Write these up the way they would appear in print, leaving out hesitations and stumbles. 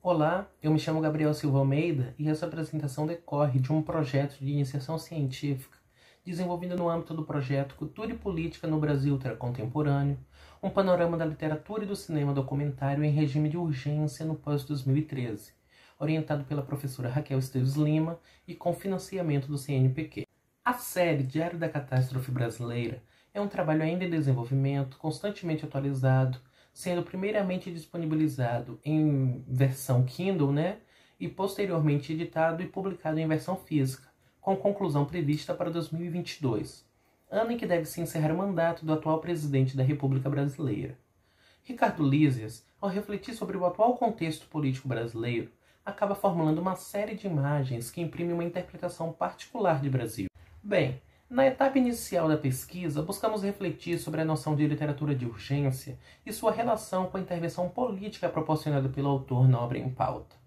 Olá, eu me chamo Gabriel Silva Almeida e essa apresentação decorre de um projeto de iniciação científica desenvolvido no âmbito do projeto Cultura e Política no Brasil Contemporâneo, um panorama da literatura e do cinema documentário em regime de urgência no pós-2013, orientado pela professora Raquel Esteves Lima e com financiamento do CNPq. A série Diário da Catástrofe Brasileira é um trabalho ainda em desenvolvimento, constantemente atualizado, sendo primeiramente disponibilizado em versão Kindle, e posteriormente editado e publicado em versão física, com conclusão prevista para 2022, ano em que deve se encerrar o mandato do atual presidente da República Brasileira. Ricardo Lísias, ao refletir sobre o atual contexto político brasileiro, acaba formulando uma série de imagens que imprimem uma interpretação particular de Brasil. Bem, na etapa inicial da pesquisa, buscamos refletir sobre a noção de literatura de urgência e sua relação com a intervenção política proporcionada pelo autor na obra em pauta.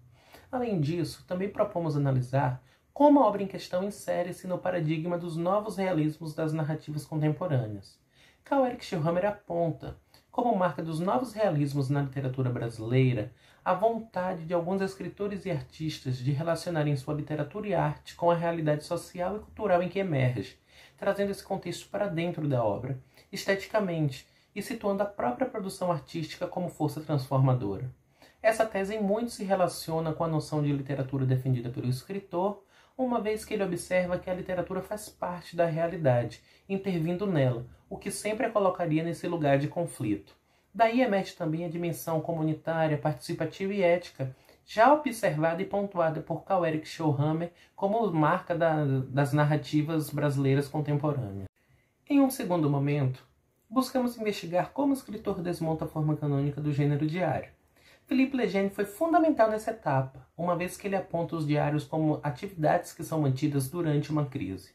Além disso, também propomos analisar como a obra em questão insere-se no paradigma dos novos realismos das narrativas contemporâneas. Karl Erik Schellhammer aponta, como marca dos novos realismos na literatura brasileira, a vontade de alguns escritores e artistas de relacionarem sua literatura e arte com a realidade social e cultural em que emerge, trazendo esse contexto para dentro da obra, esteticamente, e situando a própria produção artística como força transformadora. Essa tese em muito se relaciona com a noção de literatura defendida pelo escritor, uma vez que ele observa que a literatura faz parte da realidade, intervindo nela, o que sempre a colocaria nesse lugar de conflito. Daí emerge também a dimensão comunitária, participativa e ética, já observada e pontuada por Karl Erik Schellhammer como marca das narrativas brasileiras contemporâneas. Em um segundo momento, buscamos investigar como o escritor desmonta a forma canônica do gênero diário. Philippe Legenne foi fundamental nessa etapa, uma vez que ele aponta os diários como atividades que são mantidas durante uma crise.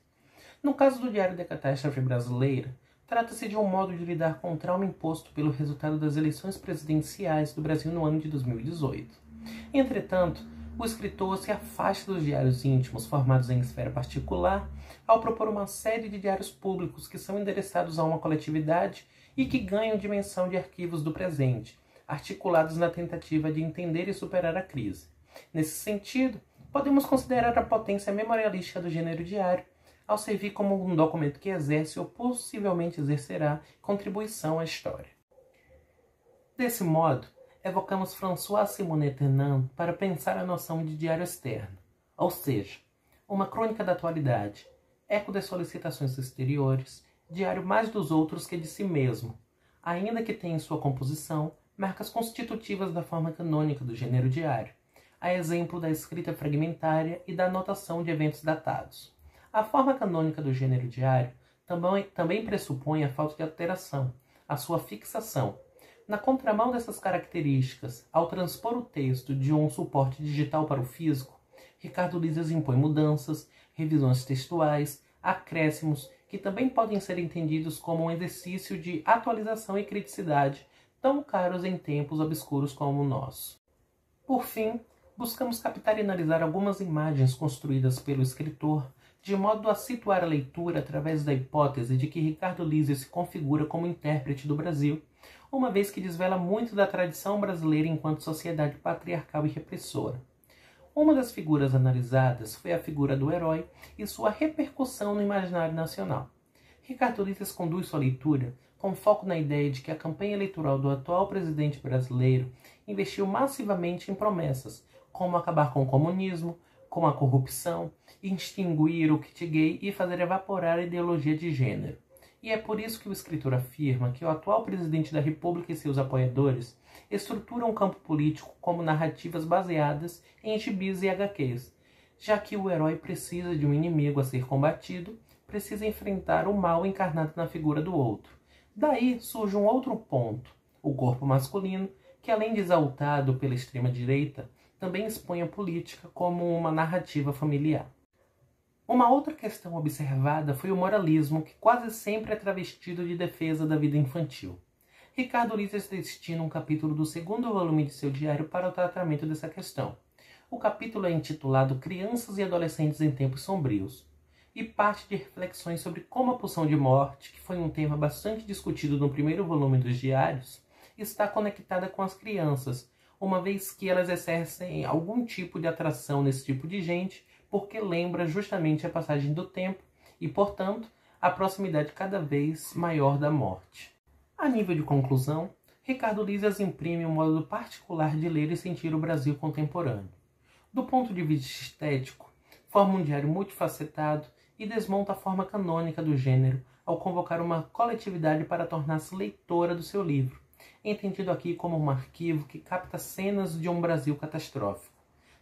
No caso do Diário da Catástrofe Brasileira, trata-se de um modo de lidar com o trauma imposto pelo resultado das eleições presidenciais do Brasil no ano de 2018. Entretanto, o escritor se afasta dos diários íntimos formados em esfera particular ao propor uma série de diários públicos que são endereçados a uma coletividade e que ganham dimensão de arquivos do presente, articulados na tentativa de entender e superar a crise. Nesse sentido, podemos considerar a potência memorialística do gênero diário, ao servir como um documento que exerce ou possivelmente exercerá contribuição à história. Desse modo, evocamos François Simonet Henin para pensar a noção de diário externo, ou seja, uma crônica da atualidade, eco das solicitações exteriores, diário mais dos outros que de si mesmo, ainda que tenha em sua composição marcas constitutivas da forma canônica do gênero diário, a exemplo da escrita fragmentária e da anotação de eventos datados. A forma canônica do gênero diário também pressupõe a falta de alteração, a sua fixação. Na contramão dessas características, ao transpor o texto de um suporte digital para o físico, Ricardo Lísias impõe mudanças, revisões textuais, acréscimos, que também podem ser entendidos como um exercício de atualização e criticidade, tão caros em tempos obscuros como o nosso. Por fim, buscamos captar e analisar algumas imagens construídas pelo escritor, de modo a situar a leitura através da hipótese de que Ricardo Lísias se configura como intérprete do Brasil, uma vez que desvela muito da tradição brasileira enquanto sociedade patriarcal e repressora. Uma das figuras analisadas foi a figura do herói e sua repercussão no imaginário nacional. Ricardo Lísias conduz sua leitura com foco na ideia de que a campanha eleitoral do atual presidente brasileiro investiu massivamente em promessas, como acabar com o comunismo, com a corrupção, extinguir o kit gay e fazer evaporar a ideologia de gênero. E é por isso que o escritor afirma que o atual presidente da República e seus apoiadores estruturam o campo político como narrativas baseadas em gibis e HQs, já que o herói precisa de um inimigo a ser combatido, precisa enfrentar o mal encarnado na figura do outro. Daí surge um outro ponto, o corpo masculino, que além de exaltado pela extrema-direita, também expõe a política como uma narrativa familiar. Uma outra questão observada foi o moralismo, que quase sempre é travestido de defesa da vida infantil. Ricardo Lísias destina um capítulo do segundo volume de seu diário para o tratamento dessa questão. O capítulo é intitulado Crianças e Adolescentes em Tempos Sombrios, e parte de reflexões sobre como a pulsão de morte, que foi um tema bastante discutido no primeiro volume dos diários, está conectada com as crianças, uma vez que elas exercem algum tipo de atração nesse tipo de gente, porque lembra justamente a passagem do tempo e, portanto, a proximidade cada vez maior da morte. A nível de conclusão, Ricardo Lises imprime um modo particular de ler e sentir o Brasil contemporâneo. Do ponto de vista estético, forma um diário multifacetado e desmonta a forma canônica do gênero ao convocar uma coletividade para tornar-se leitora do seu livro, entendido aqui como um arquivo que capta cenas de um Brasil catastrófico.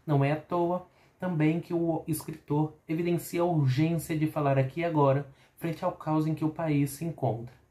Não é à toa também que o escritor evidencia a urgência de falar aqui e agora frente ao caos em que o país se encontra.